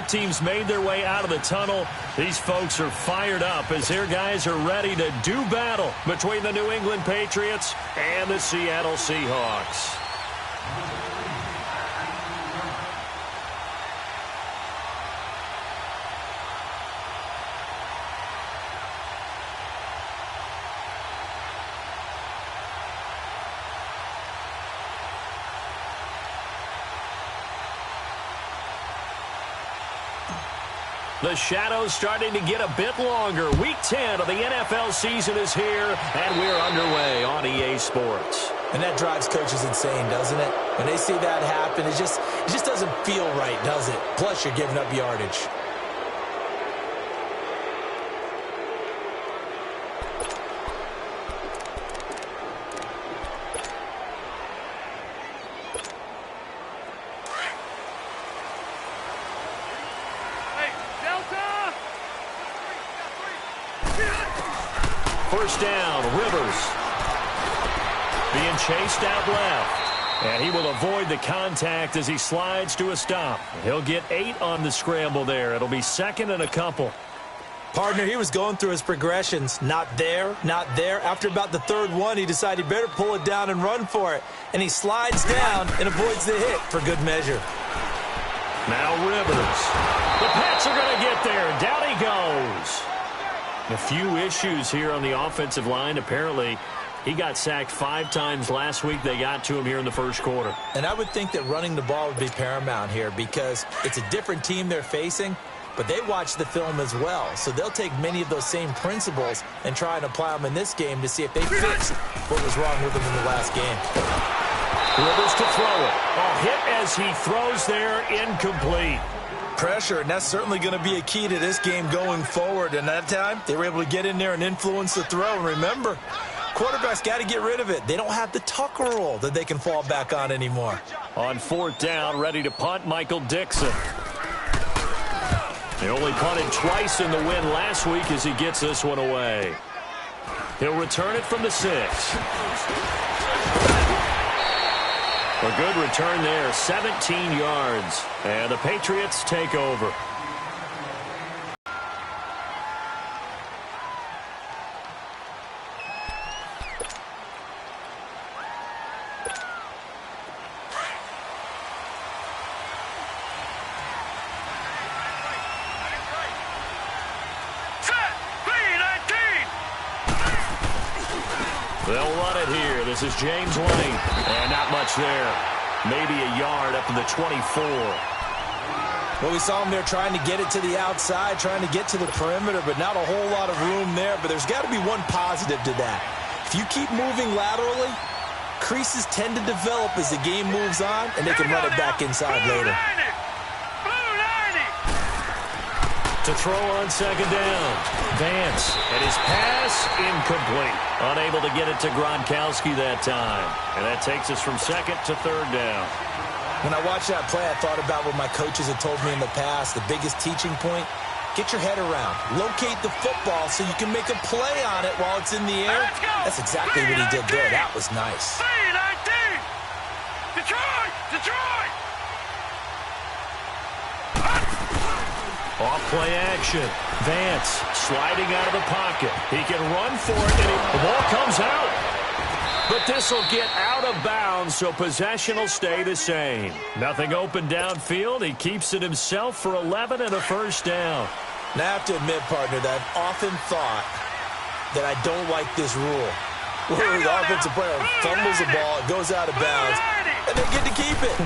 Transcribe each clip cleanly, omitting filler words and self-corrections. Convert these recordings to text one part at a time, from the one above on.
both teams made their way out of the tunnel. These folks are fired up as their guys are ready to do battle between the New England Patriots and the Seattle Seahawks. The shadow's starting to get a bit longer. Week 10 of the NFL season is here, and we're underway on EA Sports. And that drives coaches insane, doesn't it? When they see that happen, it just doesn't feel right, does it? Plus, you're giving up yardage. First down, Rivers. Being chased out left. And he will avoid the contact as he slides to a stop. He'll get 8 on the scramble there. It'll be second and a couple. Partner, he was going through his progressions. Not there, not there. After about the third one, he decided he better pull it down and run for it. And he slides down and avoids the hit for good measure. Now Rivers. The Pats are going to get there. Down he goes. A few issues here on the offensive line. Apparently, he got sacked 5 times last week. They got to him here in the first quarter. And I would think that running the ball would be paramount here because it's a different team they're facing, but they watch the film as well. So they'll take many of those same principles and try and apply them in this game to see if they fixed what was wrong with them in the last game. Rivers to throw it. A hit as he throws there, incomplete. Pressure, and that's certainly going to be a key to this game going forward. And that time, they were able to get in there and influence the throw. And remember, quarterbacks got to get rid of it. They don't have the Tucker rule that they can fall back on anymore. On 4th down, ready to punt, Michael Dixon. They only punted twice in the win last week as he gets this one away. He'll return it from the 6. A good return there, 17 yards. And the Patriots take over. They'll run it here. This is James Lane. And not much there. Maybe a yard up to the 24. Well, we saw him there trying to get it to the outside, trying to get to the perimeter, but not a whole lot of room there. But there's got to be one positive to that. If you keep moving laterally, creases tend to develop as the game moves on, and they can run it back inside later. To throw on 2nd down. Vance, and his pass incomplete. Unable to get it to Gronkowski that time. And that takes us from 2nd to 3rd down. When I watched that play, I thought about what my coaches had told me in the past. The biggest teaching point, get your head around. Locate the football so you can make a play on it while it's in the air. That's exactly what he did there. That was nice. Detroit! Off play action. Vance sliding out of the pocket. He can run for it, and the ball comes out. But this will get out of bounds, so possession will stay the same. Nothing open downfield. He keeps it himself for 11 and a first down. Now, I have to admit, partner, that I've often thought that I don't like this rule. Where the offensive player fumbles the ball, it goes out of bounds, and they get to keep it.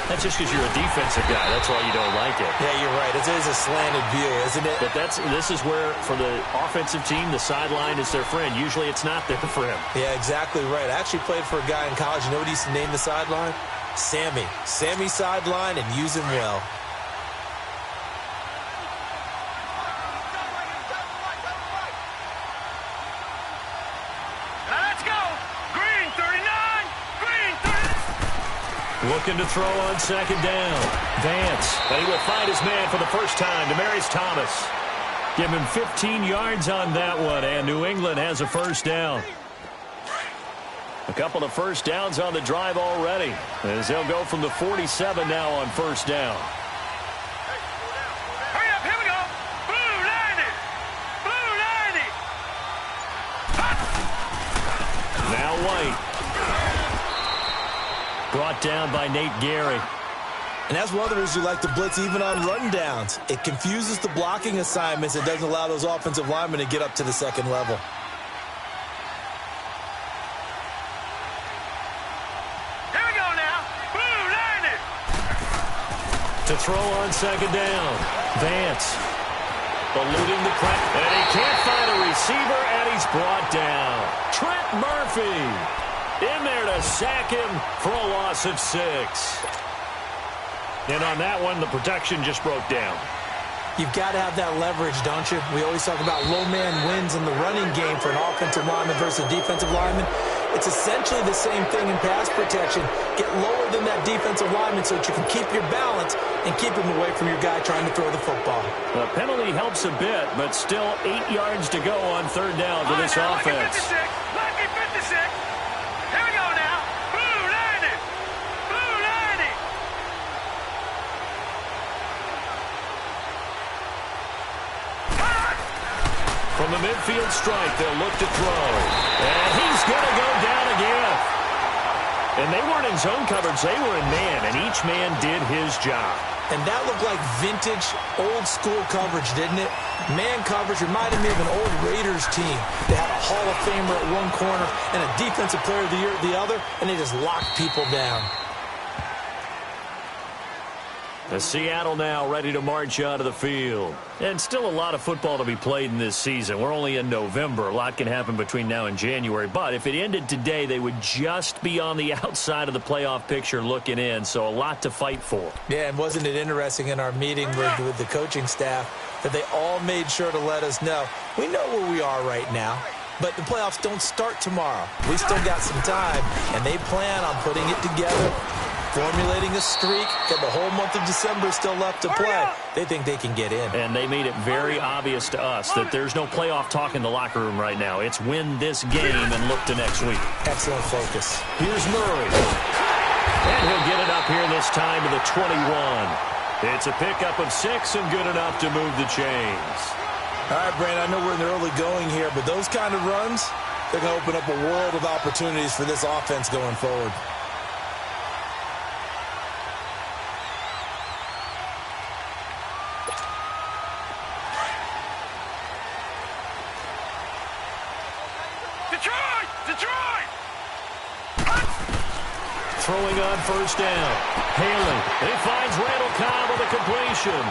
That's just because you're a defensive guy. That's why you don't like it. Yeah, you're right. It is a slanted view, isn't it? But this is where, for the offensive team, the sideline is their friend. Usually it's not there for him. Yeah, exactly right. I actually played for a guy in college. You know what he used to name the sideline? Sammy. Sammy sideline, and use him well. Looking to throw on 2nd down. Vance, and he will find his man for the first time, Demaryius Thomas. Give him 15 yards on that one, and New England has a first down. A couple of first downs on the drive already, as they'll go from the 47 now on first down. down by Nate Gary. And that's one of the reasons you like to blitz even on rundowns. It confuses the blocking assignments. It doesn't allow those offensive linemen to get up to the second level. Here we go now. Boom, learn it. To throw on second down. Vance eluding the press. And he can't find a receiver, and he's brought down. Trent Murphy in there to sack him for a loss of 6. And on that one, the protection just broke down. You've got to have that leverage, don't you? We always talk about low man wins in the running game for an offensive lineman versus a defensive lineman. It's essentially the same thing in pass protection. Get lower than that defensive lineman so that you can keep your balance and keep him away from your guy trying to throw the football. The penalty helps a bit, but still 8 yards to go on third down for this offense. Lucky 56. Here we go now. Boom, learn it. Boom, learn it. From the midfield strike, they'll look to throw. And he's going to go down again. And they weren't in zone coverage. They were in man, and each man did his job. And that looked like vintage, old-school coverage, didn't it? Man coverage reminded me of an old Raiders team. They had a Hall of Famer at one corner and a Defensive Player of the Year at the other, and they just locked people down. The Seattle now ready to march out of the field. And still a lot of football to be played in this season. We're only in November. A lot can happen between now and January. But if it ended today, they would just be on the outside of the playoff picture looking in. So a lot to fight for. Yeah, and wasn't it interesting in our meeting with the coaching staff that they all made sure to let us know, we know where we are right now, but the playoffs don't start tomorrow. We still got some time, and they plan on putting it together, formulating a streak, and the whole month of December is still left to play. They think they can get in. And they made it very obvious to us that there's no playoff talk in the locker room right now. It's win this game and look to next week. Excellent focus. Here's Murray. And he'll get it up here this time to the 21. It's a pickup of 6 and good enough to move the chains. All right, Brandon, I know we're in the early going here, but those kind of runs, they're going to open up a world of opportunities for this offense going forward. Throwing on first down. Haley. He finds Randall Cobb on the completion.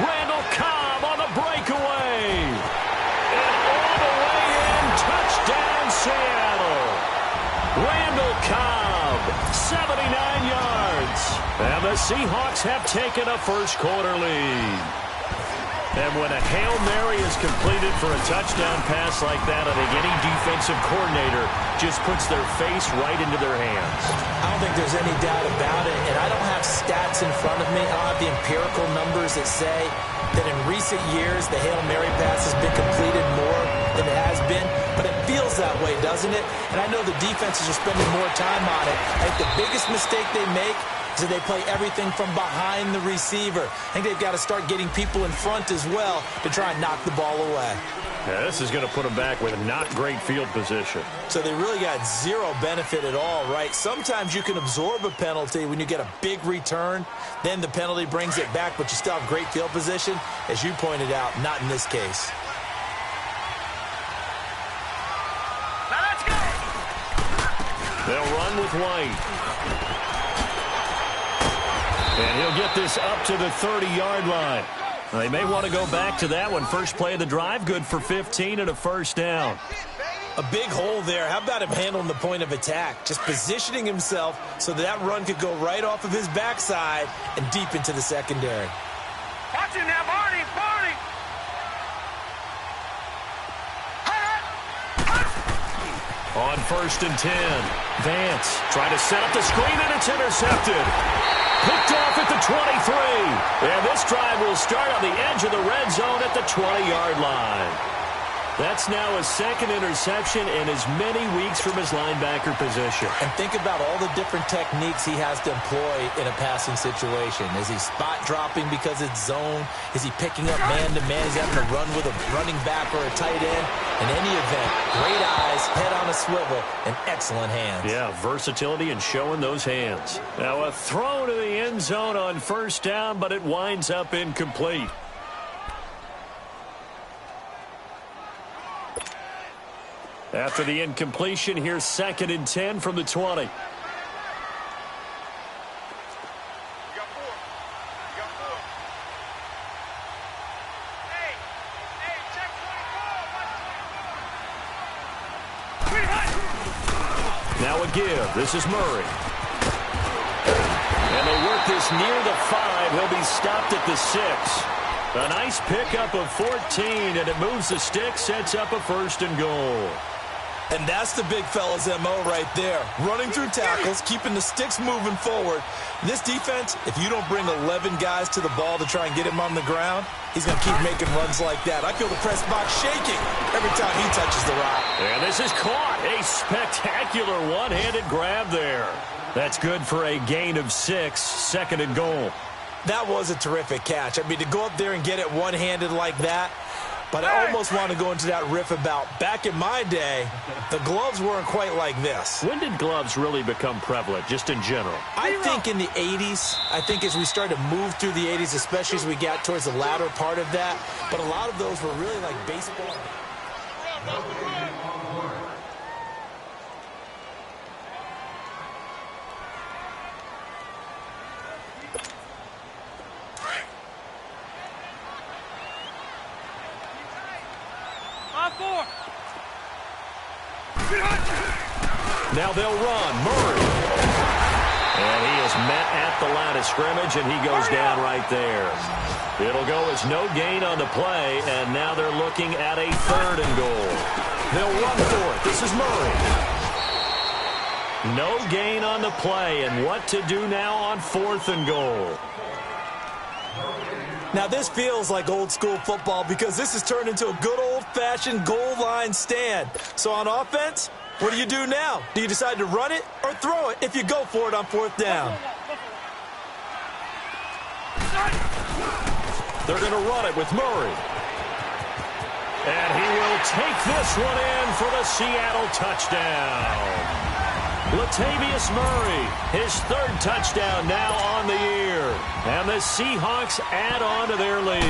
Randall Cobb on the breakaway. And all the way in. Touchdown, Seattle. Randall Cobb, 79 yards. And the Seahawks have taken a first quarter lead. And when a Hail Mary is completed for a touchdown pass like that, I think any defensive coordinator just puts their face right into their hands. I don't think there's any doubt about it, and I don't have stats in front of me. I don't have the empirical numbers that say that in recent years the Hail Mary pass has been completed more than it has been, but it feels that way, doesn't it? And I know the defenses are spending more time on it. I think the biggest mistake they make is that they play everything from behind the receiver. I think they've got to start getting people in front as well to try and knock the ball away. Yeah, this is going to put them back with not great field position. So they really got zero benefit at all, right? Sometimes you can absorb a penalty when you get a big return. Then the penalty brings it back, but you still have great field position. As you pointed out, not in this case. Now let's go. They'll run with White. And he'll get this up to the 30-yard line. They may want to go back to that one. First play of the drive, good for 15 and a first down. A big hole there. How about him handling the point of attack? Just positioning himself so that run could go right off of his backside and deep into the secondary. Watch him now, Barney. Barney. On first and 10, Vance trying to set up the screen, and it's intercepted. Picked off at the 23. And this drive will start on the edge of the red zone at the 20-yard line. That's now a second interception in as many weeks from his linebacker position. And think about all the different techniques he has to employ in a passing situation. Is he spot dropping because it's zone? Is he picking up man-to-man? He's having to run with a running back or a tight end. In any event, great eyes, head on a swivel, and excellent hands. Yeah, versatility and showing those hands. Now a throw to the end zone on first down, but it winds up incomplete. After the incompletion, here's 2nd and 10 from the 20. You got 4. You got 4. Hey, check 24. Now a give. This is Murray. And they work this near the 5. He'll be stopped at the 6. A nice pickup of 14, and it moves the stick, sets up a 1st and goal. And that's the big fella's MO right there. Running through tackles, keeping the sticks moving forward. This defense, if you don't bring 11 guys to the ball to try and get him on the ground, he's going to keep making runs like that. I feel the press box shaking every time he touches the rock. And this is caught. A spectacular one-handed grab there. That's good for a gain of 6, 2nd and goal. That was a terrific catch. I mean, to go up there and get it one-handed like that, but I almost want to go into that riff about back in my day, the gloves weren't quite like this. When did gloves really become prevalent, just in general? I think in the 80s. I think as we started to move through the 80s, especially as we got towards the latter part of that. But a lot of those were really like baseball. Now they'll run. Murray. And he is met at the line of scrimmage, and he goes down right there. It'll go as no gain on the play, and now they're looking at a 3rd and goal. They'll run for it. This is Murray. No gain on the play, and what to do now on 4th and goal. Now, this feels like old-school football because this has turned into a good old-fashioned goal line stand. So on offense, what do you do now? Do you decide to run it or throw it if you go for it on 4th down? They're going to run it with Murray. And he will take this one in for the Seattle touchdown. Latavius Murray, his 3rd touchdown now on the year. And the Seahawks add on to their lead.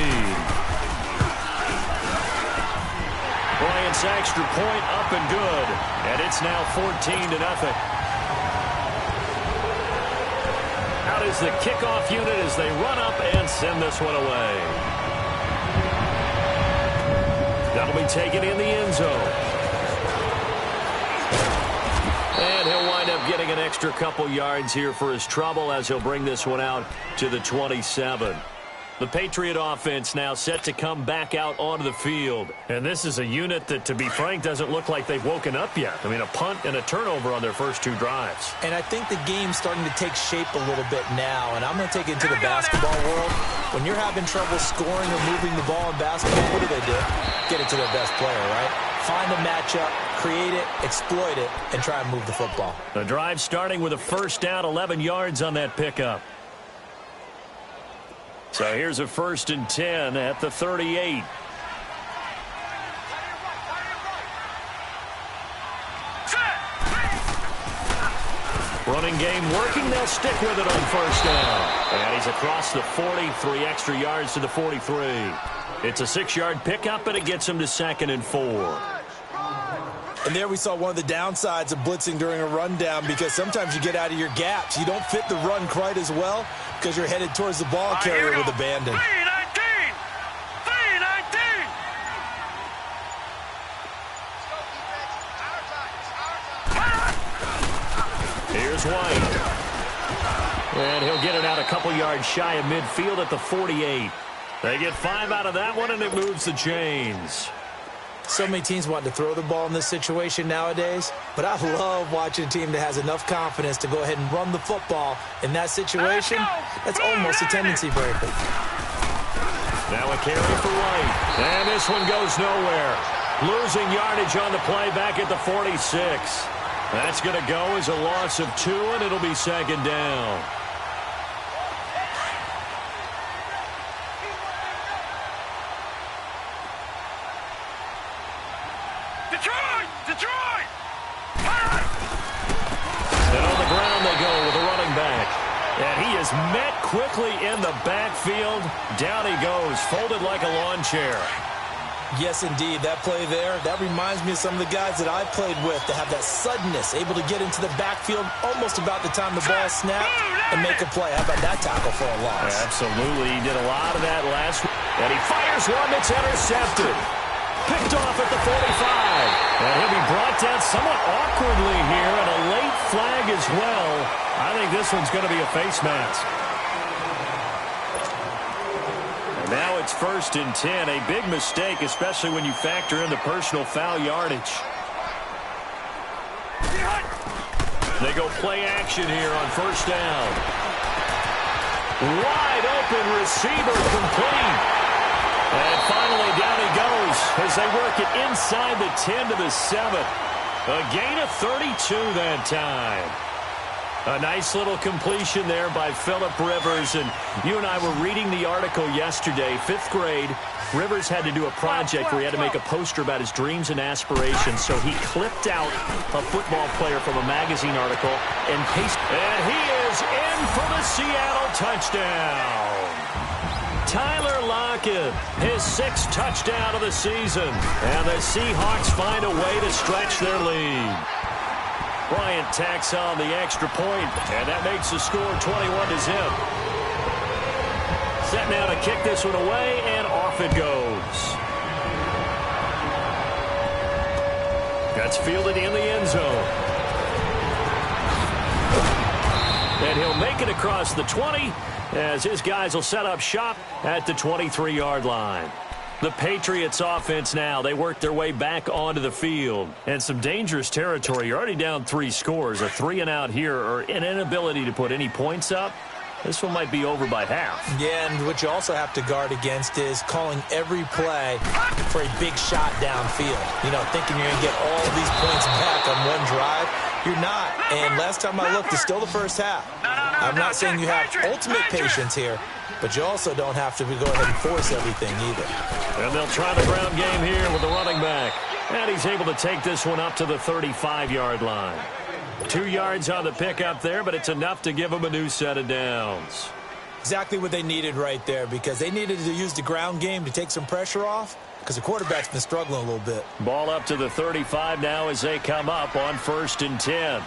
Bryant's extra point up and good. And it's now 14-0. Out is the kickoff unit as they run up and send this one away. That'll be taken in the end zone. And he'll wind up getting an extra couple yards here for his trouble as he'll bring this one out to the 27. The Patriot offense now set to come back out onto the field. And this is a unit that, to be frank, doesn't look like they've woken up yet. I mean, a punt and a turnover on their first 2 drives. And I think the game's starting to take shape a little bit now. And I'm going to take it into the basketball world. When you're having trouble scoring or moving the ball in basketball, what do? Get it to their best player, right? Find a matchup, create it, exploit it, and try and move the football. The drive starting with a 1st down, 11 yards on that pickup. So here's a 1st and 10 at the 38. Running game working. They'll stick with it on 1st down. And he's across the 40, 3 extra yards to the 43. It's a 6-yard pickup, and it gets him to 2nd and 4. And there we saw one of the downsides of blitzing during a rundown because sometimes you get out of your gaps. You don't fit the run quite as well because you're headed towards the ball carrier with abandon. 3-19! Here's White. And he'll get it out a couple yards shy of midfield at the 48. They get 5 out of that one, and it moves the chains. So many teams want to throw the ball in this situation nowadays, but I love watching a team that has enough confidence to go ahead and run the football in that situation. That's almost a tendency breaker. Now a carry for White. And this one goes nowhere. Losing yardage on the play back at the 46. That's going to go as a loss of 2, and it'll be second down. Detroit! And on the ground they go with a running back. And he is met quickly in the backfield. Down he goes, folded like a lawn chair. Yes, indeed. That play there, that reminds me of some of the guys that I played with that have that suddenness, able to get into the backfield almost about the time the ball snapped and make a play. How about that tackle for a loss? Absolutely. He did a lot of that last week. And he fires one that's intercepted. Picked off at the 45. And he'll be brought down somewhat awkwardly here, and a late flag as well. I think this one's going to be a face mask. And now it's 1st and 10. A big mistake, especially when you factor in the personal foul yardage. They go play action here on 1st down. Wide open receiver complete. And finally, down he goes as they work it inside the 10 to the 7. A gain of 32 that time. A nice little completion there by Phillip Rivers. And you and I were reading the article yesterday, 5th grade. Rivers had to do a project where he had to make a poster about his dreams and aspirations. So he clipped out a football player from a magazine article and pasted. And he is in for the Seattle touchdown. Tyler Lockett, his 6th touchdown of the season. And the Seahawks find a way to stretch their lead. Bryant tacks on the extra point, and that makes the score 21-0. Set now to kick this one away, and off it goes. That's fielded in the end zone. And he'll make it across the 20, as his guys will set up shop at the 23-yard line. The Patriots offense now, they work their way back onto the field. And some dangerous territory. You're already down 3 scores. A 3-and-out here, or an inability to put any points up. This one might be over by half. Yeah, and what you also have to guard against is calling every play for a big shot downfield. You know, thinking you're going to get all of these points back on one drive. You're not. And last time I looked, it's still the first half. I'm not saying you have ultimate patience here, but you also don't have to go ahead and force everything either. And they'll try the ground game here with the running back. And he's able to take this one up to the 35-yard line. 2 yards on the pickup there, but it's enough to give them a new set of downs. Exactly what they needed right there, because they needed to use the ground game to take some pressure off, because the quarterback's been struggling a little bit. Ball up to the 35 now as they come up on 1st and 10.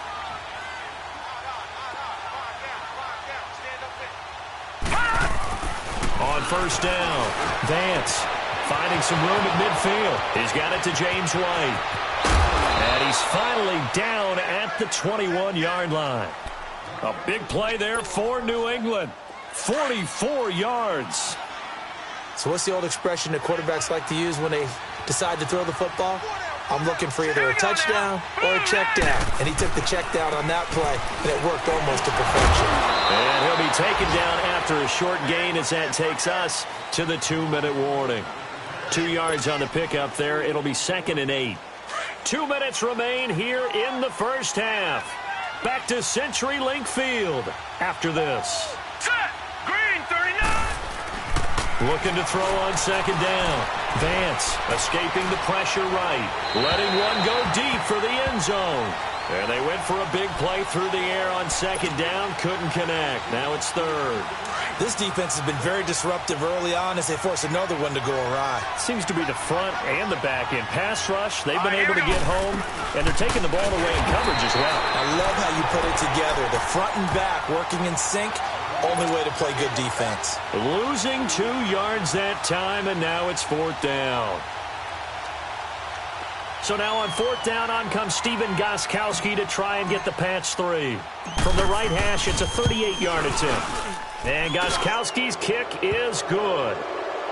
On 1st down, Vance finding some room at midfield. He's got it to James White. And he's finally down at the 21-yard line. A big play there for New England. 44 yards. So what's the old expression that quarterbacks like to use when they decide to throw the football? I'm looking for either a touchdown or a check down. And he took the check down on that play, and it worked almost to perfection. And he'll be taken down after a short gain as that takes us to the 2-minute warning. 2 yards on the pickup there. It'll be 2nd and 8. 2 minutes remain here in the first half. Back to CenturyLink Field after this. Set! Green 39! Looking to throw on 2nd down. Vance escaping the pressure right. Letting one go deep for the end zone. And they went for a big play through the air on 2nd down. Couldn't connect. Now it's 3rd. This defense has been very disruptive early on as they force another one to go awry. Seems to be the front and the back end. Pass rush, they've been able to get home, and they're taking the ball away in coverage as well. I love how you put it together. The front and back working in sync, only way to play good defense. Losing 2 yards that time, and now it's 4th down. So now on 4th down, on comes Stephen Gostkowski to try and get the patch 3. From the right hash, it's a 38-yard attempt. And Gostkowski's kick is good.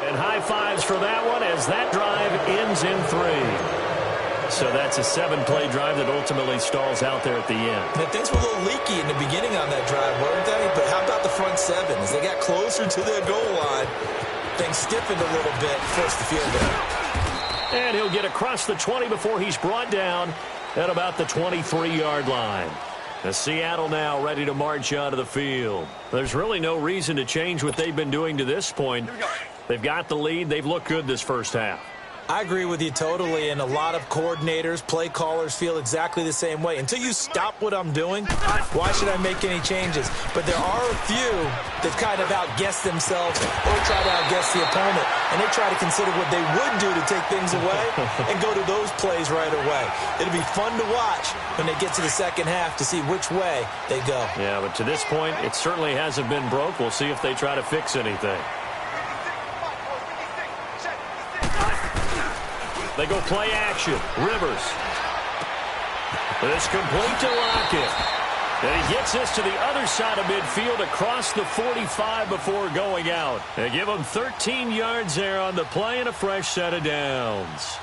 And high fives for that one as that drive ends in 3. So that's a 7-play drive that ultimately stalls out there at the end. Now, things were a little leaky in the beginning on that drive, weren't they? But how about the front 7? As they got closer to their goal line, things stiffened a little bit, forced the field goal. And he'll get across the 20 before he's brought down at about the 23-yard line. The Seattle now ready to march onto the field. There's really no reason to change what they've been doing to this point. They've got the lead. They've looked good this first half. I agree with you totally, and a lot of coordinators, play callers feel exactly the same way. Until you stop what I'm doing, why should I make any changes? But there are a few that kind of outguess themselves or try to outguess the opponent, and they try to consider what they would do to take things away and go to those plays right away. It'll be fun to watch when they get to the second half to see which way they go. Yeah, but to this point, it certainly hasn't been broke. We'll see if they try to fix anything. They go play action. Rivers. It's complete to Lockett. And he gets this to the other side of midfield across the 45 before going out. They give him 13 yards there on the play and a fresh set of downs.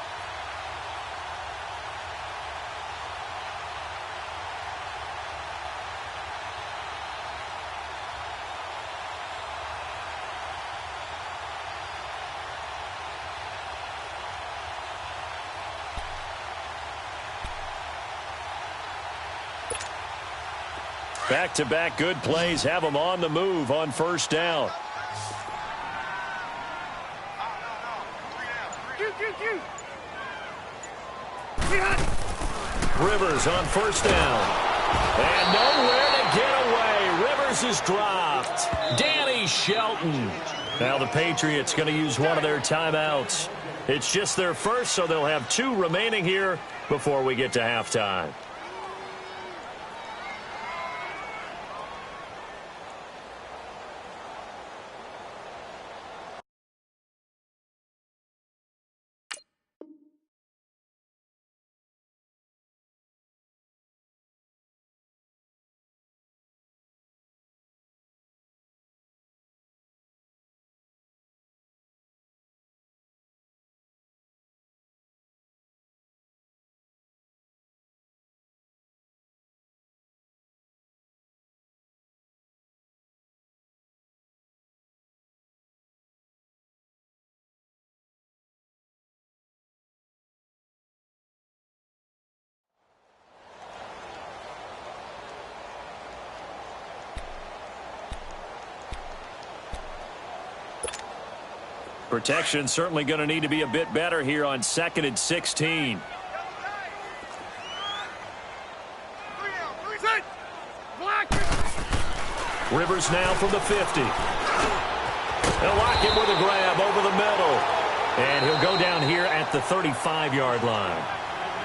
Back-to-back good plays have them on the move on first down. Rivers on first down. And nowhere to get away. Rivers is dropped. Danny Shelton. Now the Patriots going to use one of their timeouts. It's just their first, so they'll have 2 remaining here before we get to halftime. Protection certainly going to need to be a bit better here on 2nd and 16. Rivers now from the 50. They'll lock him with a grab over the middle. And he'll go down here at the 35-yard line.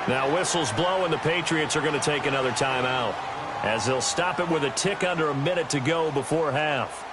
Now whistles blow and the Patriots are going to take another timeout as they'll stop it with a tick under a minute to go before half.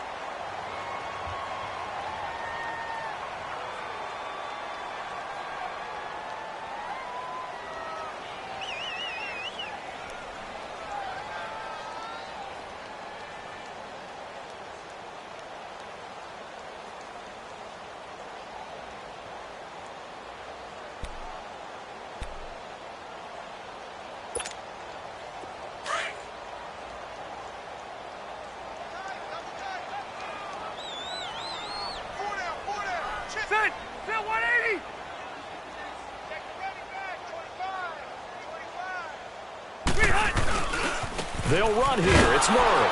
They'll run here. It's Murray.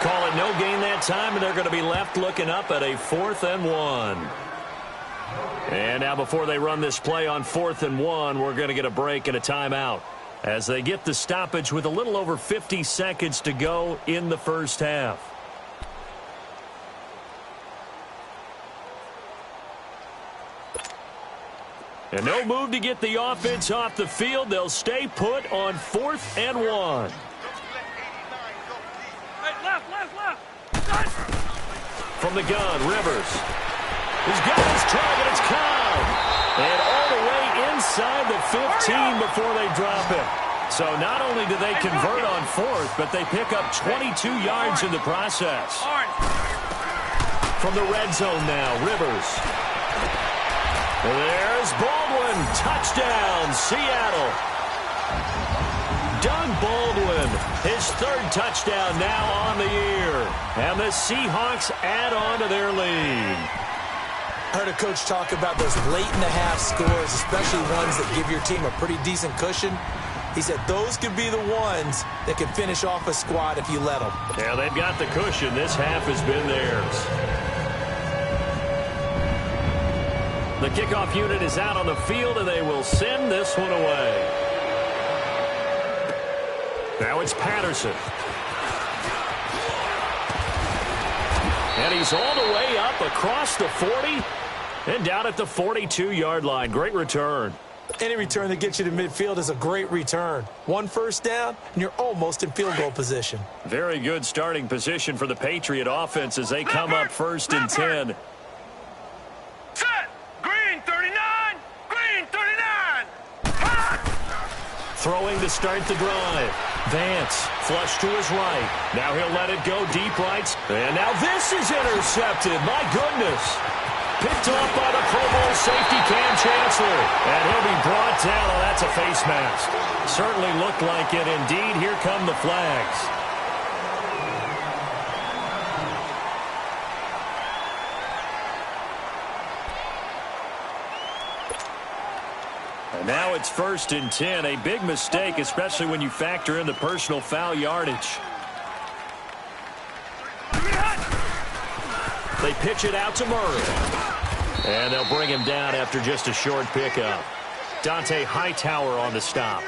Call it no gain that time, and they're going to be left looking up at a 4th and 1. And now before they run this play on 4th and 1, we're going to get a break and a timeout as they get the stoppage with a little over 50 seconds to go in the first half. And no move to get the offense off the field. They'll stay put on 4th and 1. Hey, left. From the gun, Rivers. He's got his target. It's Cobb. And all the way inside the 15 before they drop it. So not only do they convert on 4th, but they pick up 22 yards in the process. From the red zone now, Rivers. There's Baldwin. Touchdown, Seattle. Doug Baldwin, his 3rd touchdown now on the year. And the Seahawks add on to their lead. I heard a coach talk about those late-in-the-half scores, especially ones that give your team a pretty decent cushion. He said those could be the ones that can finish off a squad if you let them. Yeah, they've got the cushion. This half has been theirs. The kickoff unit is out on the field, and they will send this one away. Now it's Patterson. And he's all the way up across the 40 and down at the 42-yard line. Great return. Any return that gets you to midfield is a great return. 1 first down, and you're almost in field goal position. Very good starting position for the Patriot offense as they come up 1st and 10. Set. Green 39. Green 39. Hot. Throwing to start the drive. Vance, flush to his right. Now he'll let it go deep right. And now this is intercepted. My goodness. Picked off by the Pro Bowl safety Cam Chancellor. And he'll be brought down. Oh, that's a face mask. Certainly looked like it. Indeed, here come the flags. And now it's 1st and 10. A big mistake, especially when you factor in the personal foul yardage. They pitch it out to Murray. And they'll bring him down after just a short pickup. Dante Hightower on the stop.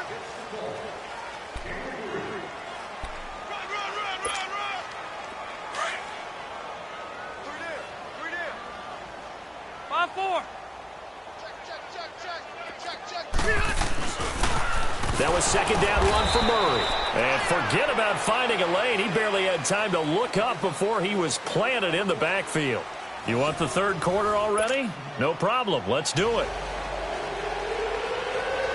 That was 2nd down run for Murray. And forget about finding a lane. He barely had time to look up before he was planted in the backfield. You want the 3rd quarter already? No problem. Let's do it.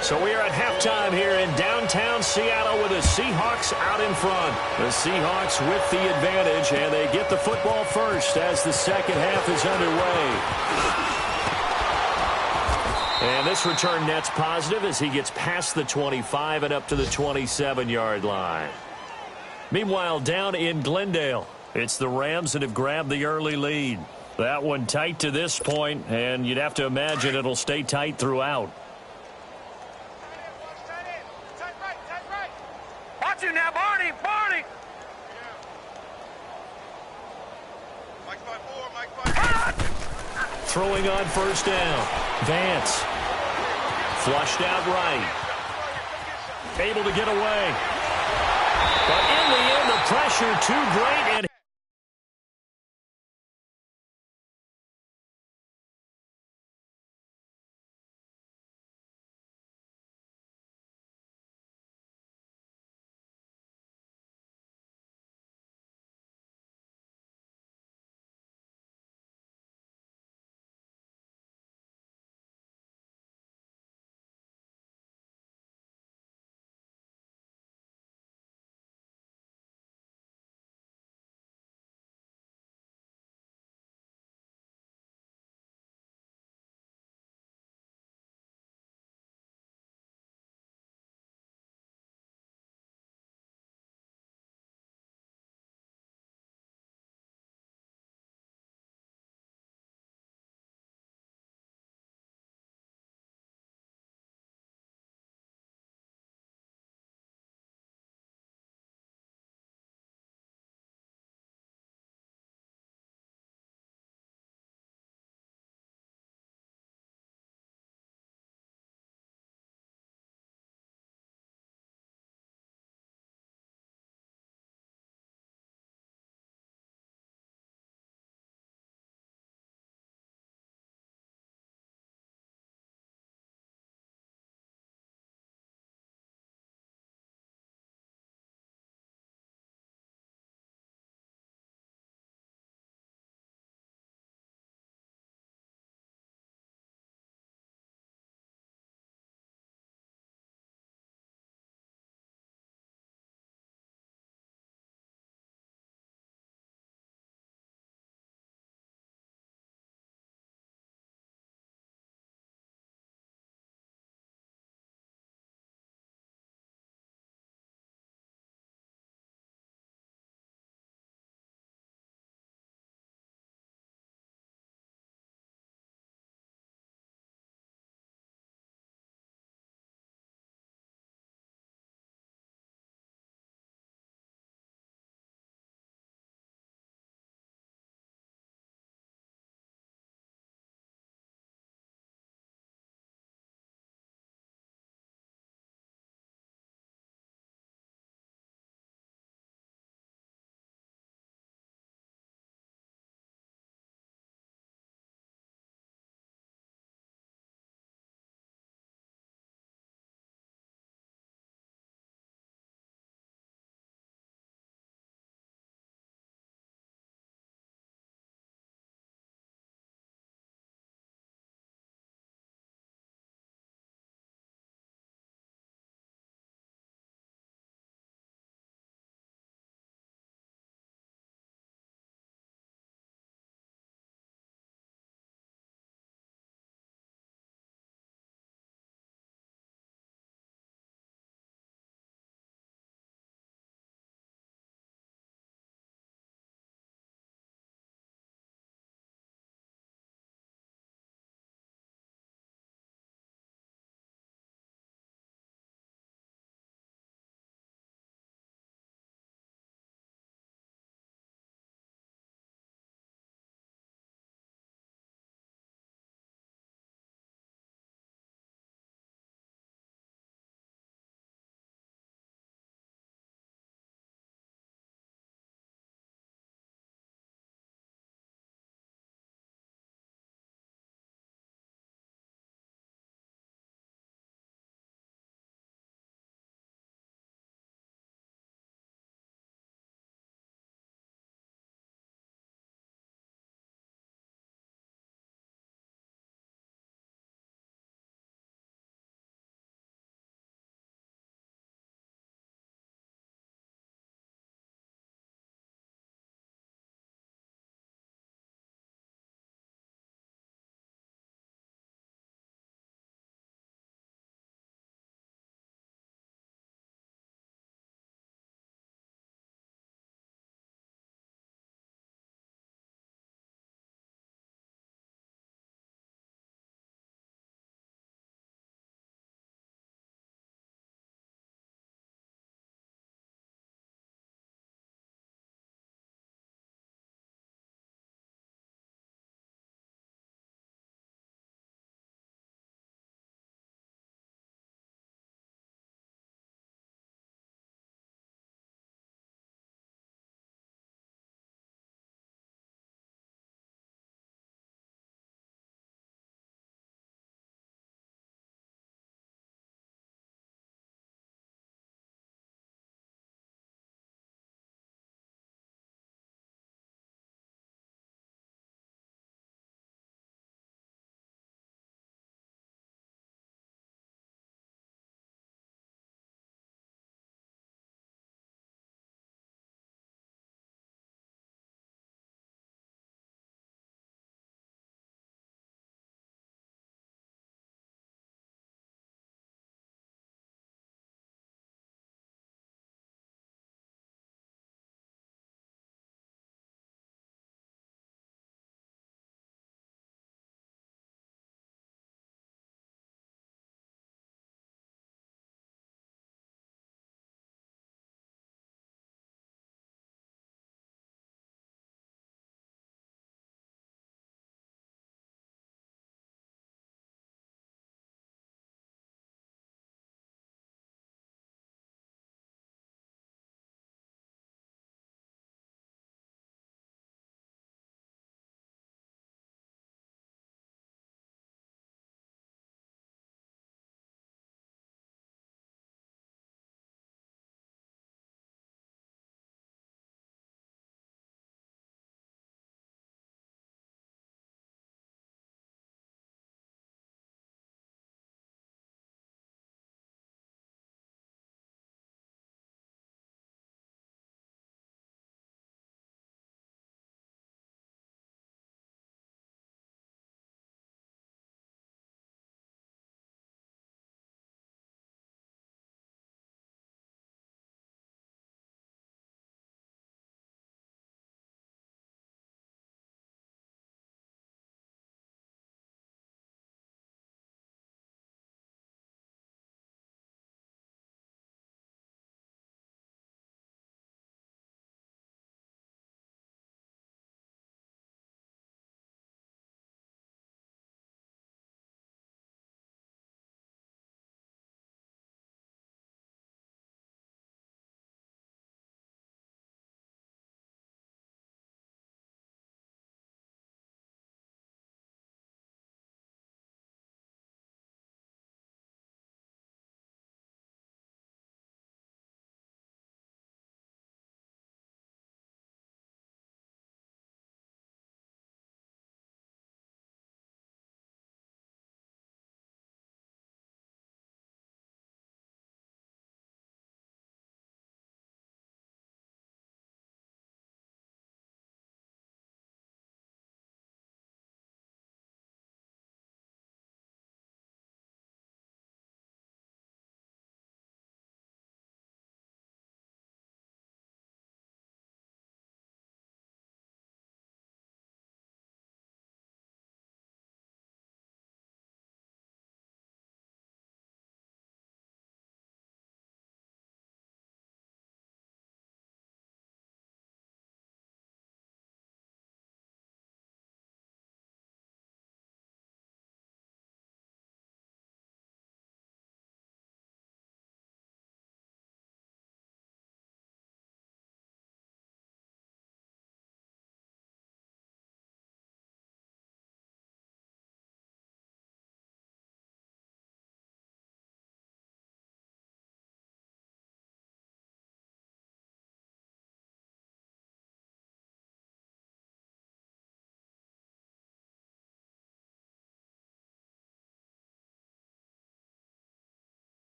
So we are at halftime here in downtown Seattle with the Seahawks out in front. The Seahawks with the advantage, and they get the football first as the 2nd half is underway. And this return net's positive as he gets past the 25 and up to the 27-yard line. Meanwhile, down in Glendale, it's the Rams that have grabbed the early lead. That one tight to this point, and you'd have to imagine it'll stay tight throughout. Watch him now, Barney. Barney. Throwing on 1st down. Vance. Flushed out right. Able to get away. But in the end, the pressure too great, and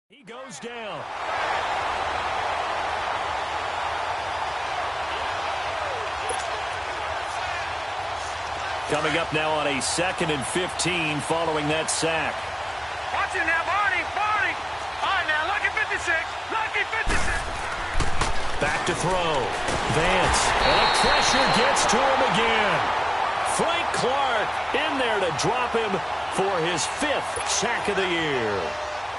He goes down. Coming up now on a 2nd and 15 following that sack. Watch it now, Barney. All right, now, lucky 56. Lucky 56. Back to throw. Vance. And the pressure gets to him again. Frank Clark in there to drop him for his 5th sack of the year.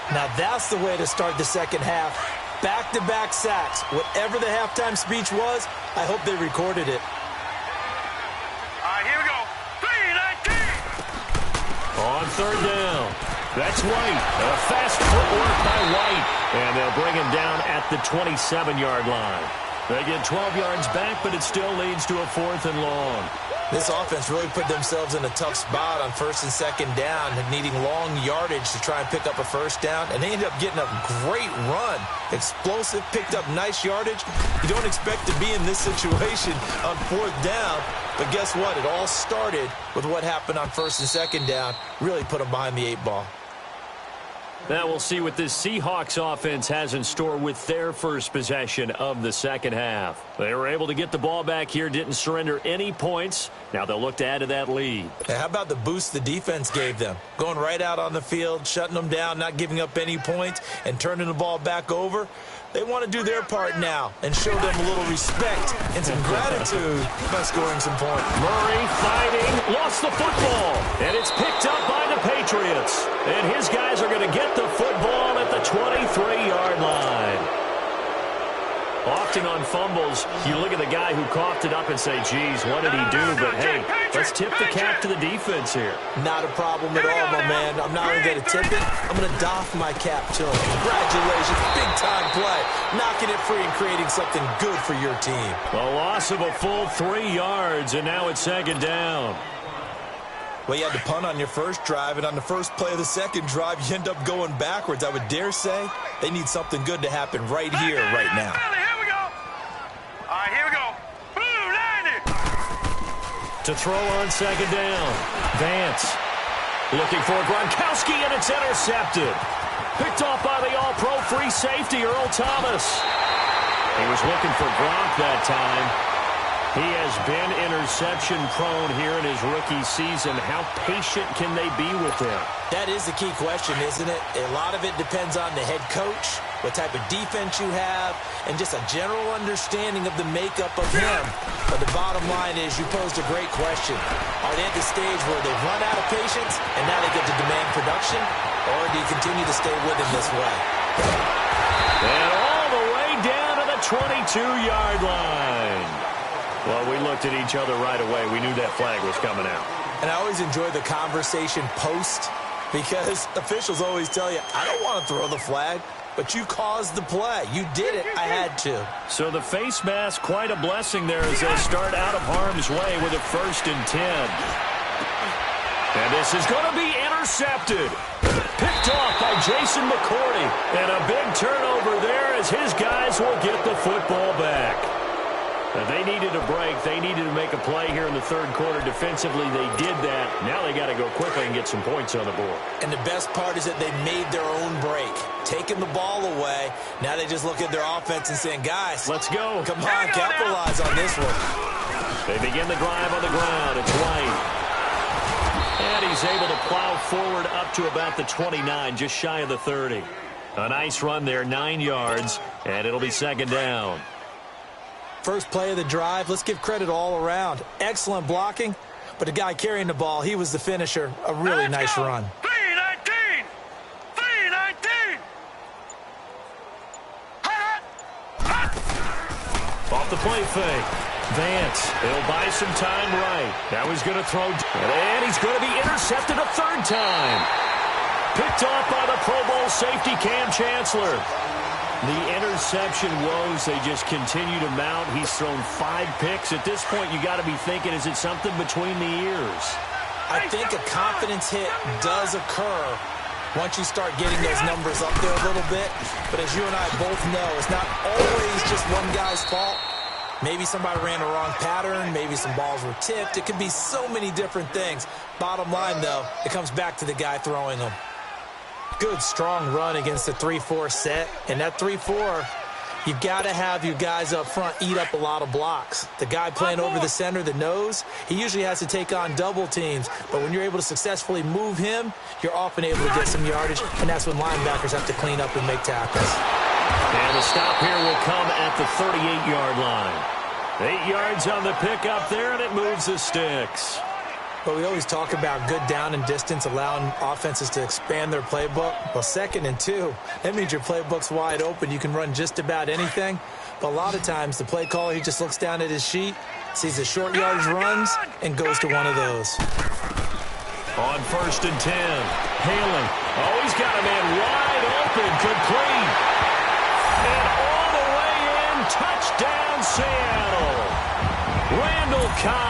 Now that's the way to start the second half. Back-to-back sacks. Whatever the halftime speech was, I hope they recorded it. All right, here we go. 3-19. On 3rd down. That's White. Fast footwork by White. And they'll bring him down at the 27-yard line. They get 12 yards back, but it still leads to a 4th and long. This offense really put themselves in a tough spot on 1st and 2nd down, needing long yardage to try and pick up a 1st down, and they ended up getting a great run. Explosive, picked up nice yardage. You don't expect to be in this situation on 4th down, but guess what? It all started with what happened on 1st and 2nd down. Really put them behind the 8 ball. Now we'll see what this Seahawks offense has in store with their first possession of the second half. They were able to get the ball back here, didn't surrender any points. Now they'll look to add to that lead. Hey, how about the boost the defense gave them? Going right out on the field, shutting them down, not giving up any points, and turning the ball back over. They want to do their part now and show them a little respect and some gratitude by scoring some points. Murray fighting, lost the football, and it's picked up by the Patriots. And his guys are going to get the football at the 23-yard line. Often on fumbles, you look at the guy who coughed it up and say, geez, what did he do? But, hey, let's tip the cap to the defense here. Not a problem at all, my man. I'm not only going to tip it, I'm going to doff my cap to him. Congratulations, big-time play. Knocking it free and creating something good for your team. A loss of a full 3 yards, and now it's 2nd down. Well, you had to punt on your first drive, and on the first play of the second drive, you end up going backwards. I would dare say they need something good to happen right here, right now. Here we go. All right, here we go. Boom, 90. To throw on 2nd down. Vance looking for Gronkowski, and it's intercepted. Picked off by the all-pro free safety, Earl Thomas. He was looking for Gronk that time. He has been interception-prone here in his rookie season. How patient can they be with him? That is the key question, isn't it? A lot of it depends on the head coach, what type of defense you have, and just a general understanding of the makeup of him. But the bottom line is you posed a great question. Are they at the stage where they've run out of patience and now they get to demand production? Or do you continue to stay with him this way? And all the way down to the 22-yard line. Well, we looked at each other right away. We knew that flag was coming out. And I always enjoy the conversation post because officials always tell you, I don't want to throw the flag, but you caused the play. You did it. I had to. So the face mask, quite a blessing there as they start out of harm's way with a 1st and 10. And this is going to be intercepted. Picked off by Jason McCourty. And a big turnover there as his guys will get the football back. They needed a break. They needed to make a play here in the 3rd quarter. Defensively, they did that. Now they got to go quickly and get some points on the board. And the best part is that they made their own break. Taking the ball away. Now they just look at their offense and saying, guys, let's go. Come on, capitalize on this one. They begin the drive on the ground. It's White. And he's able to plow forward up to about the 29, just shy of the 30. A nice run there, 9 yards, and it'll be 2nd down. First play of the drive, let's give credit all around. Excellent blocking, but the guy carrying the ball, he was the finisher. A really nice run. 3-19. 3-19. Off the play fake. Vance, he'll buy some time right. Now he's going to throw, and he's going to be intercepted a 3rd time. Picked off by the Pro Bowl safety Cam Chancellor. The interception woes, they just continue to mount. He's thrown 5 picks. At this point, you got to be thinking, is it something between the ears? I think a confidence hit does occur once you start getting those numbers up there a little bit. But as you and I both know, it's not always just one guy's fault. Maybe somebody ran a wrong pattern. Maybe some balls were tipped. It could be so many different things. Bottom line, though, it comes back to the guy throwing them. good, strong run against the 3-4 set. And that 3-4, you've got to have your guys up front eat up a lot of blocks. The guy playing over the center, the nose, he usually has to take on double teams. But when you're able to successfully move him, you're often able to get some yardage, and that's when linebackers have to clean up and make tackles. And the stop here will come at the 38-yard line. 8 yards on the pickup there, and it moves the sticks. But we always talk about good down and distance, allowing offenses to expand their playbook. Well, 2nd and 2, that means your playbook's wide open. You can run just about anything. But a lot of times, the play caller, he just looks down at his sheet, sees the short yardage runs, and goes to one of those. On 1st and 10, Haley. Oh, he's got a man wide open, complete. And all the way in, touchdown, Seattle. Randall Cobb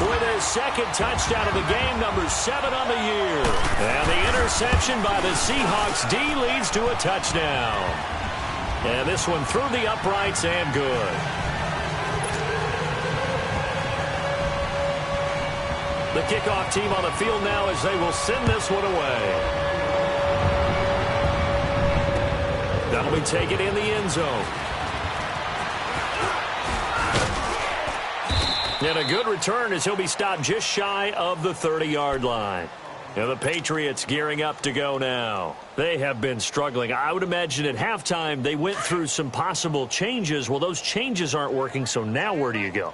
with his 2nd touchdown of the game, number 7 on the year. And the interception by the Seahawks D leads to a touchdown. And this one through the uprights and good. The kickoff team on the field now as they will send this one away. That'll be taken in the end zone. And a good return as he'll be stopped just shy of the 30-yard line. And the Patriots gearing up to go now. They have been struggling. I would imagine at halftime they went through some possible changes. Well, those changes aren't working, so now where do you go?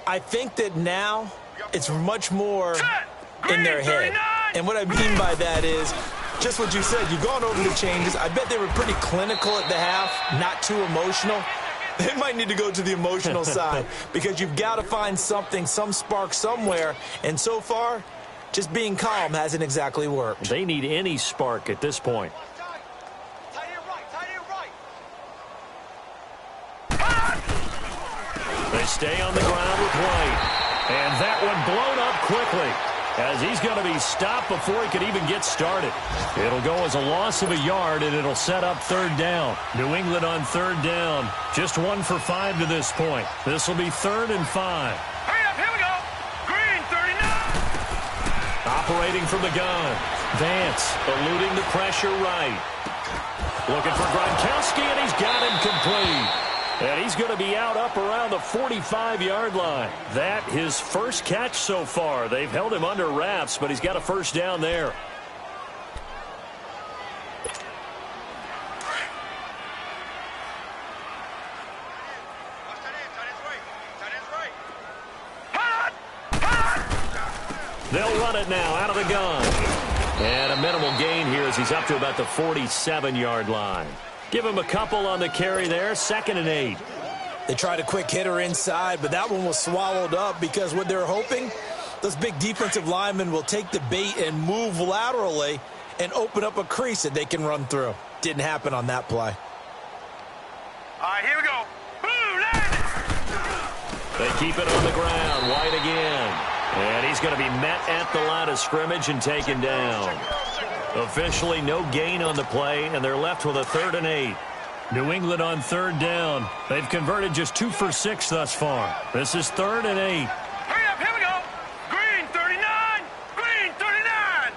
I think that now it's much more in their head. And what I mean by that is just what you said. You've gone over the changes. I bet they were pretty clinical at the half, not too emotional. They might need to go to the emotional side because you've got to find something, some spark somewhere. And so far, just being calm hasn't exactly worked. They need any spark at this point. They stay on the ground with White. And that one blown up quickly as he's going to be stopped before he could even get started. It'll go as a loss of a yard, and it'll set up 3rd down. New England on 3rd down. Just 1 for 5 to this point. This will be 3rd and 5. Hurry up, here we go. Green, 39. Operating from the gun. Vance eluding the pressure right. Looking for Gronkowski, and he's got him complete. And he's going to be out up around the 45-yard line. That his first catch so far. They've held him under wraps, but he's got a 1st down there. They'll run it now out of the gun. And a minimal gain here as he's up to about the 47-yard line. Give him a couple on the carry there, 2nd and 8. They tried a quick hitter inside, but that one was swallowed up because what they're hoping, those big defensive linemen will take the bait and move laterally and open up a crease that they can run through. Didn't happen on that play. All right, here we go. Boom, landed. They keep it on the ground. White again. And he's going to be met at the line of scrimmage and taken down. Officially no gain on the play, and they're left with a 3rd and 8. New England on 3rd down. They've converted just 2 for 6 thus far. This is 3rd and 8. Hurry up, here we go. Green, 39. Green, 39.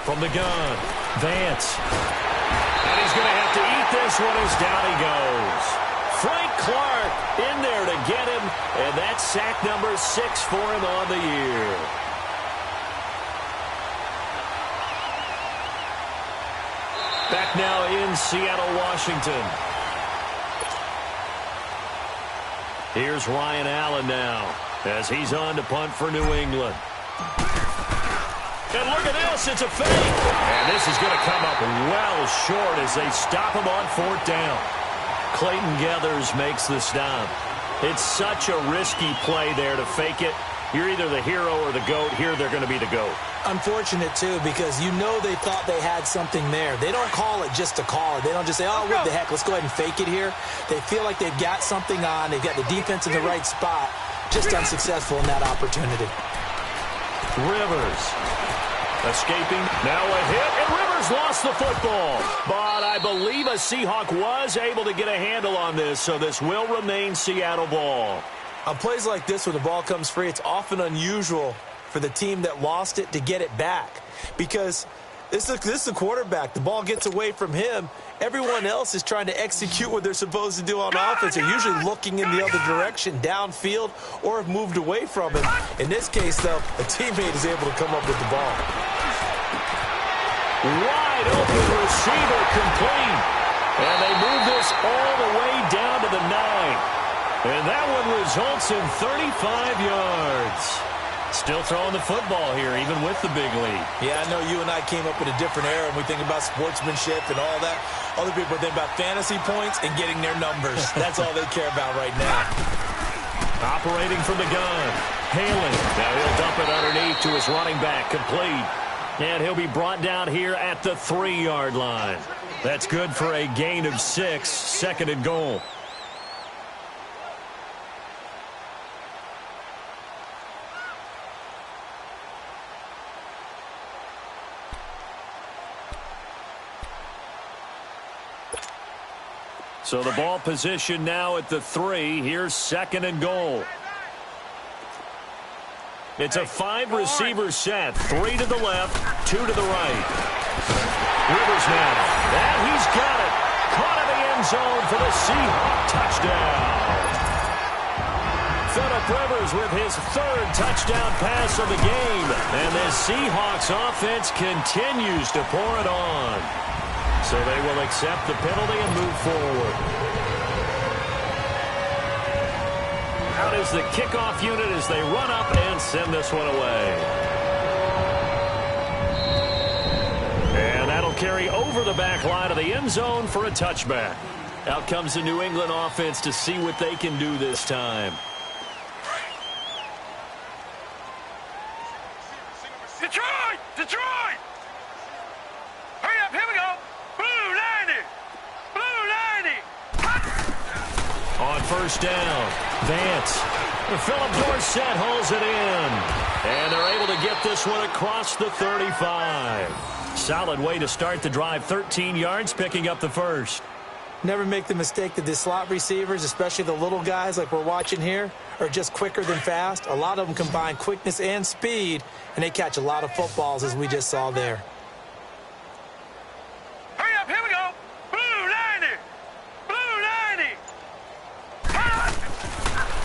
From the gun, Vance. And he's going to have to eat this one as down he goes. Frank Clark in there to get him, and that's sack number 6 for him on the year. Back now in Seattle, Washington. Here's Ryan Allen now as he's on to punt for New England. And look at this, it's a fake. And this is going to come up well short as they stop him on 4th down. Clayton Geathers makes the stop. It's such a risky play there to fake it. You're either the hero or the GOAT. Here they're going to be the GOAT. Unfortunate, too, because you know they thought they had something there. They don't call it just to call it. They don't just say, oh, what the heck, let's go ahead and fake it here. They feel like they've got something on. They've got the defense in the right spot. Just unsuccessful in that opportunity. Rivers escaping. Now a hit, and Rivers lost the football. But I believe a Seahawk was able to get a handle on this, so this will remain Seattle ball. On plays like this where the ball comes free, it's often unusual for the team that lost it to get it back because This is the quarterback. The ball gets away from him. Everyone else is trying to execute what they're supposed to do on offense. They're usually looking in the other direction, downfield, or have moved away from him. In this case, though, a teammate is able to come up with the ball. Wide open receiver complete. And they move this all the way down to the 9. And that one results in 35 yards. Still throwing the football here, even with the big lead. Yeah, I know you and I came up in a different era, and we think about sportsmanship and all that. Other people think about fantasy points and getting their numbers. That's all they care about right now. Operating from the gun. Hailing. Now he'll dump it underneath to his running back. Complete. And he'll be brought down here at the 3-yard line. That's good for a gain of 6, 2nd and goal. So the ball position now at the 3. Here's 2nd and goal. It's a 5-receiver set. 3 to the left, 2 to the right. Rivers now. And he's got it. Caught in the end zone for the Seahawks touchdown. Phillip Rivers with his 3rd touchdown pass of the game. And the Seahawks offense continues to pour it on. So they will accept the penalty and move forward. Out is the kickoff unit as they run up and send this one away. And that'll carry over the back line of the end zone for a touchback. Out comes the New England offense to see what they can do this time. Detroit! Detroit! Hurry up, here we go! Blue 90! Blue 90! On first down, Vance. Philip Dorsett holds it in. And they're able to get this one across the 35. Solid way to start the drive. 13 yards, picking up the first. Never make the mistake that the slot receivers, especially the little guys like we're watching here, are just quicker than fast. A lot of them combine quickness and speed, and they catch a lot of footballs, as we just saw there. Hurry up, here we go! Blue 90! Blue 90!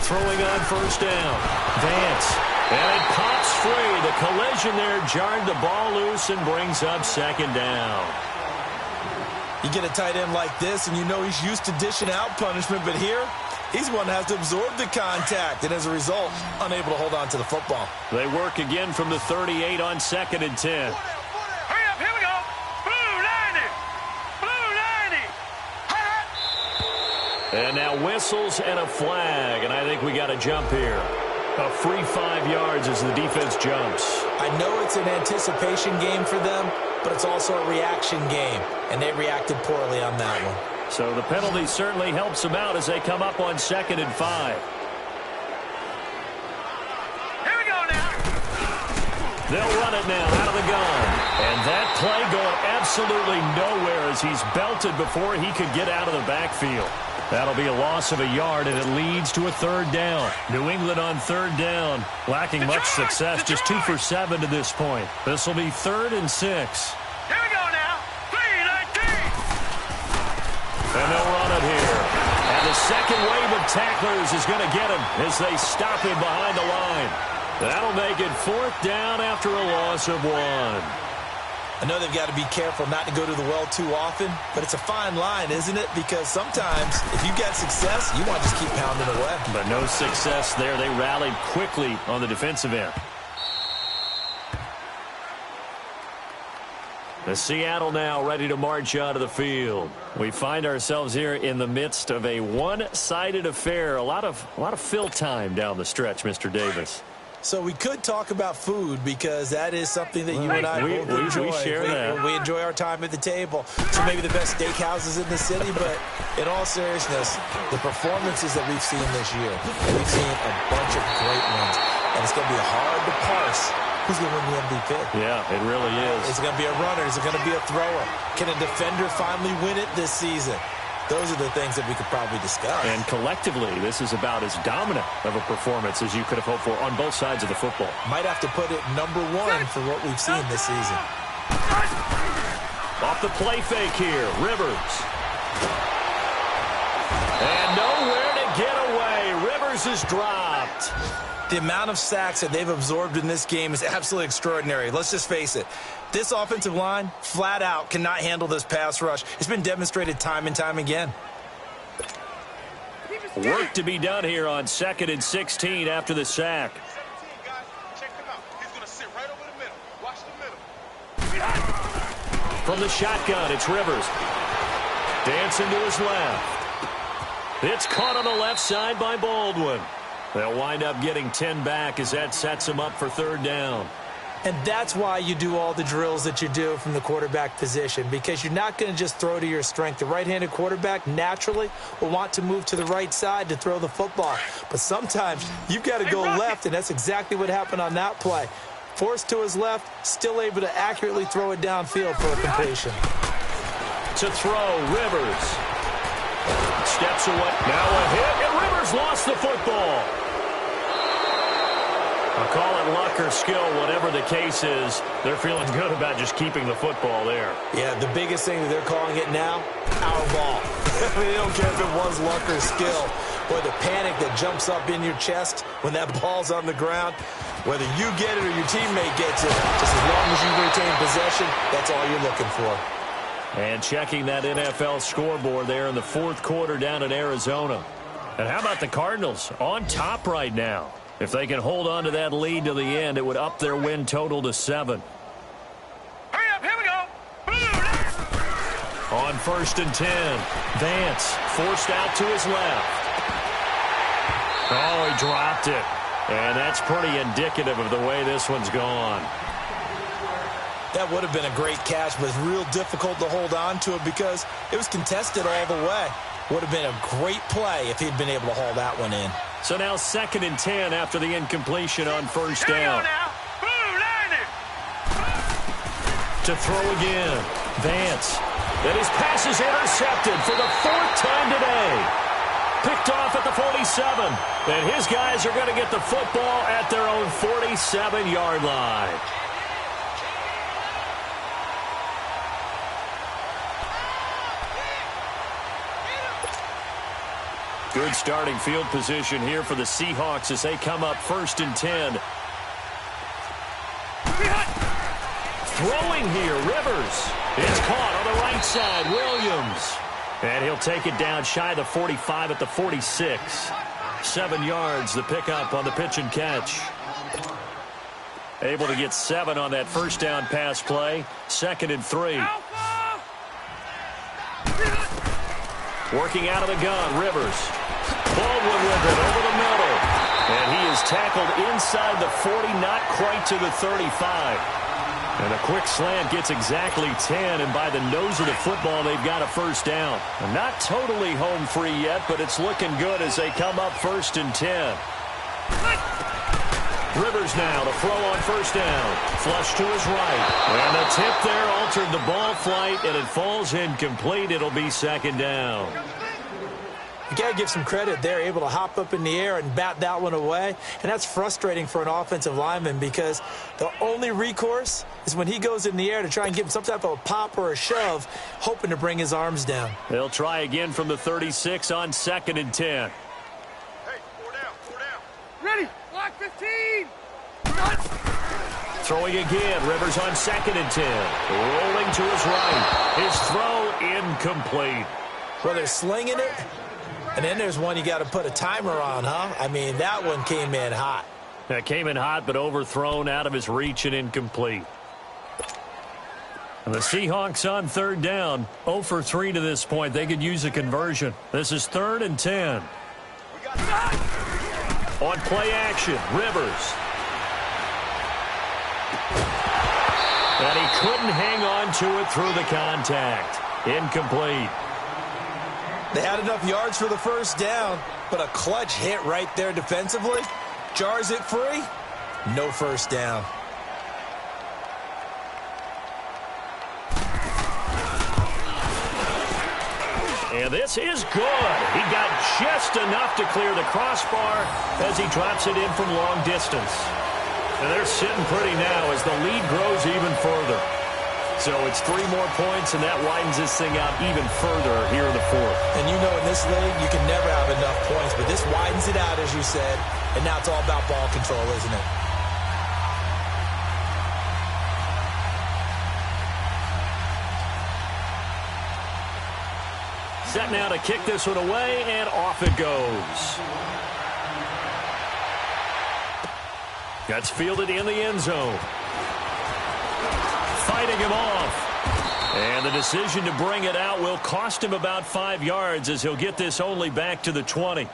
Throwing on first down. Vance. And it pops free. The collision there jarred the ball loose and brings up 2nd down. You get a tight end like this, and you know he's used to dishing out punishment, but here, he's one that has to absorb the contact, and as a result, unable to hold on to the football. They work again from the 38 on 2nd and 10. Hurry up, here we go! Blue 90! Blue 90! And now whistles and a flag, and I think we got a jump here. A free 5 yards as the defense jumps. I know it's an anticipation game for them, but it's also a reaction game, and they reacted poorly on that one. So the penalty certainly helps them out as they come up on 2nd and 5. Here we go now! They'll run it now out of the gun. And that play going absolutely nowhere as he's belted before he could get out of the backfield. That'll be a loss of a yard, and it leads to a 3rd down. New England on 3rd down. Lacking much success, just 2 for 7 to this point. This will be 3rd and 6. Here we go now! 319! And they'll run it here. And the second wave of tacklers is going to get him as they stop him behind the line. That'll make it 4th down after a loss of 1. I know they've got to be careful not to go to the well too often, but it's a fine line, isn't it? Because sometimes, if you get success, you want to just keep pounding away. But no success there. They rallied quickly on the defensive end. The Seattle now ready to march out of the field. We find ourselves here in the midst of a one-sided affair. A lot of fill time down the stretch, Mr. Davis. So we could talk about food because that is something that you and I both enjoy. We share that. We enjoy our time at the table. So maybe the best steakhouses in the city, but in all seriousness, the performances that we've seen this year, we've seen a bunch of great ones, and it's going to be hard to parse who's going to win the MVP. Yeah, it really is. Is it going to be a runner? Is it going to be a thrower? Can a defender finally win it this season? Those are the things that we could probably discuss. And collectively, this is about as dominant of a performance as you could have hoped for on both sides of the football. Might have to put it number 1 for what we've seen this season. Off the play fake here, Rivers. And nowhere to get away. Rivers is dropped. The amount of sacks that they've absorbed in this game is absolutely extraordinary. Let's just face it. This offensive line, flat out, cannot handle this pass rush. It's been demonstrated time and time again. Work to be done here on 2nd and 16 after the sack. From the shotgun, it's Rivers. Dancing to his left. It's caught on the left side by Baldwin. They'll wind up getting 10 back as that sets them up for 3rd down. And that's why you do all the drills that you do from the quarterback position, because you're not going to just throw to your strength. The right-handed quarterback naturally will want to move to the right side to throw the football. But sometimes you've got to go left, and that's exactly what happened on that play. Forced to his left, still able to accurately throw it downfield for a completion. To throw, Rivers. Steps away. Now a hit, and Rivers lost the football. I'll call it luck or skill, whatever the case is. They're feeling good about just keeping the football there. Yeah, the biggest thing that they're calling it now, our ball. I mean, they don't care if it was luck or skill. Or the panic that jumps up in your chest when that ball's on the ground. Whether you get it or your teammate gets it, just as long as you retain possession, that's all you're looking for. And checking that NFL scoreboard there in the 4th quarter down in Arizona. And how about the Cardinals on top right now? If they can hold on to that lead to the end, it would up their win total to 7. Hurry up, here we go. On 1st and 10, Vance forced out to his left. Oh, he dropped it. And that's pretty indicative of the way this one's gone. That would have been a great catch, but it's real difficult to hold on to it because it was contested all the way. Would have been a great play if he'd been able to haul that one in. So now 2nd and 10 after the incompletion on 1st down. To throw again. Vance. And his pass is intercepted for the 4th time today. Picked off at the 47. And his guys are going to get the football at their own 47-yard line. Good starting field position here for the Seahawks as they come up 1st and 10. Throwing here, Rivers. It's caught on the right side, Williams. And he'll take it down shy of the 45 at the 46. 7 yards, the pickup on the pitch and catch. Able to get 7 on that 1st down pass play. 2nd and 3. Working out of the gun, Rivers. Baldwin with it over the middle. And he is tackled inside the 40, not quite to the 35. And a quick slant gets exactly 10, and by the nose of the football, they've got a 1st down. And not totally home free yet, but it's looking good as they come up 1st and 10. Rivers now to throw on 1st down. Flush to his right. And the tip there altered the ball flight, and it falls incomplete. It'll be 2nd down. You got to give some credit. They're able to hop up in the air and bat that one away. And that's frustrating for an offensive lineman because the only recourse is when he goes in the air to try and give him some type of a pop or a shove, hoping to bring his arms down. They'll try again from the 36 on 2nd and 10. Hey, 4 down, 4 down. Ready, block 15. Throwing again, Rivers on 2nd and 10. Rolling to his right. His throw incomplete. Well, they're slinging it. And then there's one you got to put a timer on, huh? I mean, that one came in hot. That came in hot, but overthrown out of his reach and incomplete. And the Seahawks on 3rd down. 0 for 3 to this point. They could use a conversion. This is 3rd and 10. On play action, Rivers. And he couldn't hang on to it through the contact. Incomplete. They had enough yards for the 1st down, but a clutch hit right there defensively. Jars it free. No 1st down. And this is good. He got just enough to clear the crossbar as he drops it in from long distance. And they're sitting pretty now as the lead grows even further. So it's 3 more points, and that widens this thing out even further here in the fourth. And you know in this league, you can never have enough points, but this widens it out, as you said, and now it's all about ball control, isn't it? Set now to kick this one away, and off it goes. That's fielded in the end zone. Fighting him off. And the decision to bring it out will cost him about 5 yards as he'll get this only back to the 20.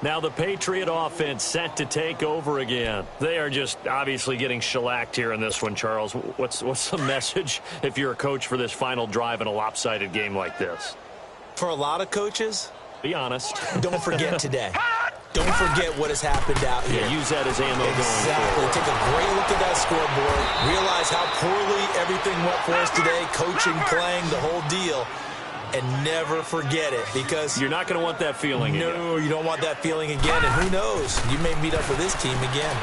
Now the Patriot offense set to take over again. They are just obviously getting shellacked here in this one, Charles. What's the message if you're a coach for this final drive in a lopsided game like this? For a lot of coaches, be honest. Don't forget today. Don't forget what has happened out here. Yeah, use that as ammo going forward. Take a great look at that scoreboard. Realize how poorly everything went for us today. Coaching, playing, the whole deal. And never forget it, because you're not going to want that feeling again. No, you don't want that feeling again. And who knows? You may meet up with this team again.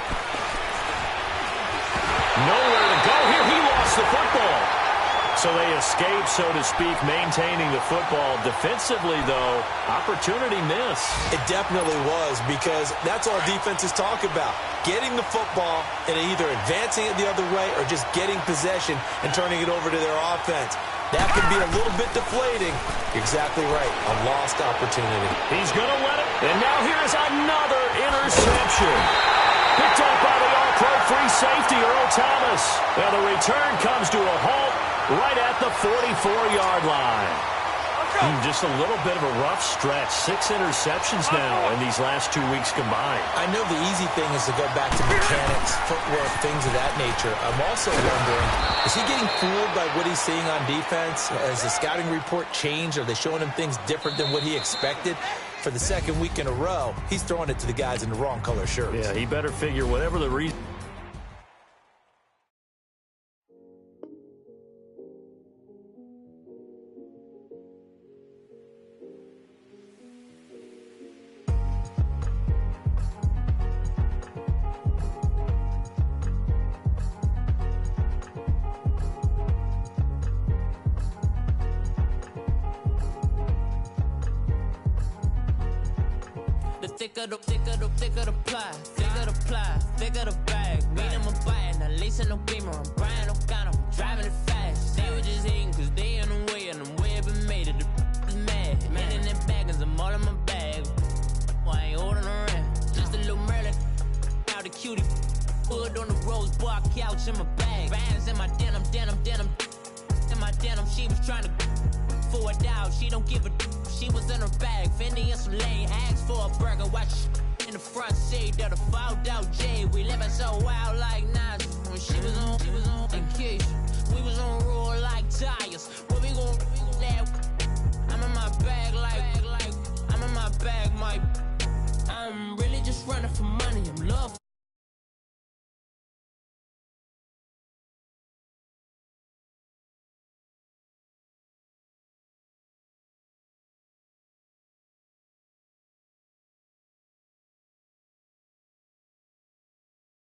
Nowhere to go here. He lost the football. So they escape, so to speak, maintaining the football. Defensively, though, opportunity miss. It definitely was, because that's all defenses talk about. Getting the football and either advancing it the other way or just getting possession and turning it over to their offense. That can be a little bit deflating. Exactly right. A lost opportunity. He's going to let it. And now here's another interception. Picked up by the all-pro free safety, Earl Thomas. Now the return comes to a halt right at the 44-yard line. Just a little bit of a rough stretch. 6 interceptions now in these last 2 weeks combined. I know the easy thing is to go back to mechanics, footwork, things of that nature. I'm also wondering, is he getting fooled by what he's seeing on defense? Has the scouting report changed? Are they showing him things different than what he expected? For the second week in a row, he's throwing it to the guys in the wrong color shirts. Yeah, he better figure whatever the reason. Thicker the bag. Beat him a bite, now lace in no beamer. I'm Brian O'Connor, driving it fast. They were just hating cause they in the way, and I'm way up and made it. The is mad. Man in them baggins, I'm all in my bag. I ain't holding around. Just a little Merlin, out a cutie. Hood on the rose bar couch in my bag. Bands in my denim. In my denim, she was trying to for a doubt. She don't give a. She was in her bag. Fendi and some lane hags for a burger. Watch in the front seat of the fouled out J. We living so wild like Nas. When she was on vacation, we was on roll like tires. What we gon'